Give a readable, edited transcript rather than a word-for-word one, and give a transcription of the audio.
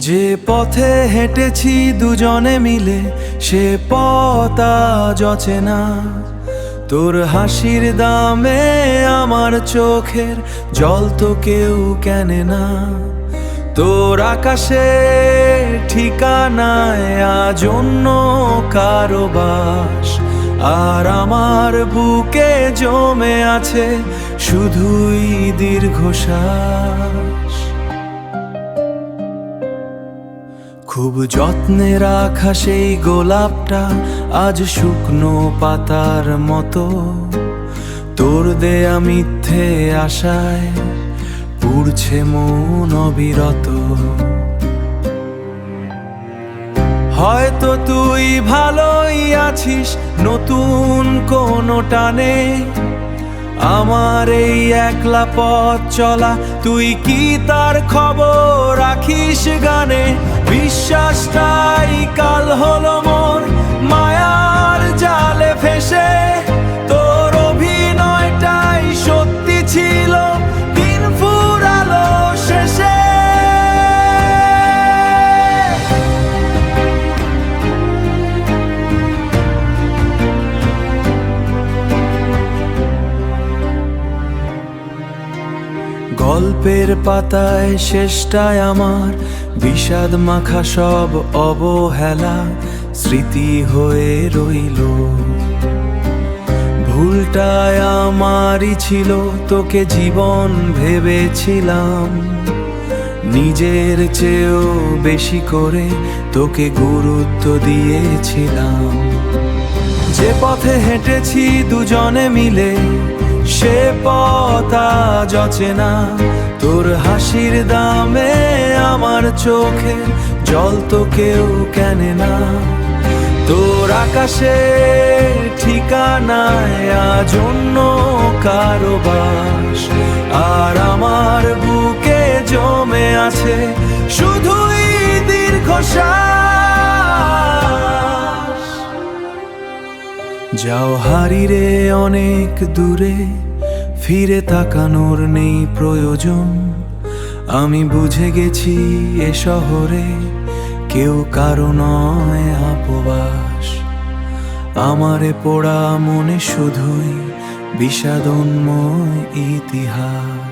যে পথে হেঁটেছি দুজনে মিলে সে পথ আজ অচেনা। তোর হাসির দামে আমার চোখের জল তো কেউ কেনে না। তোর আকাশে ঠিকানায় আজ অন্য কারো বাস, আর আমার বুকে জমে আছে শুধুই দীর্ঘশ্বাস। খুব যত্নে রাখা সেই গোলাপটা আজ শুকনো পাতার মতো, তোর দেয়া মিথ্যে আশায় পুড়ছে মন অবিরত। হয়তো তুই ভালোই আছিস নতুন কোনো টানে, আমার এই একলা পথ চলা তুই কি তার খবর রাখিস গানে? বিশ্বাসটাই কাল হলো মোর মায়ার জালে ফেসে, তোর অভিনয়টাই সত্যি ছিল দিন ফুরালো শেষে। গল্পের পাতায় শেষটায় আমার বিষাদ মাখা সব অবহেলা স্মৃতি হয়ে রইল। ভুলটায় আমারই ছিল, তোকে জীবন ভেবেছিলাম, নিজের চেয়েও বেশি করে তোকে গুরুত্ব দিয়েছিলাম। যে পথে হেঁটেছি দুজনে মিলে সে পথ আজ অচেনা। তোর হাসির দামে আমার চোখে জল তো কেউ কেনে না। তোর আকাশে ঠিকানায় আজ অন্য কারো বাস, আর আমার বুকে জমে আছে শুধুই দীর্ঘশ্বাস। যাও হারিরে অনেক দূরে, ফিরে তাকানোর নেই প্রয়োজন। আমি বুঝে গেছি এ শহরে কেউ কারো নয় উপবাস। আমারে পোড়া মনে শুধুই বিষাদন্ময় ইতিহাস।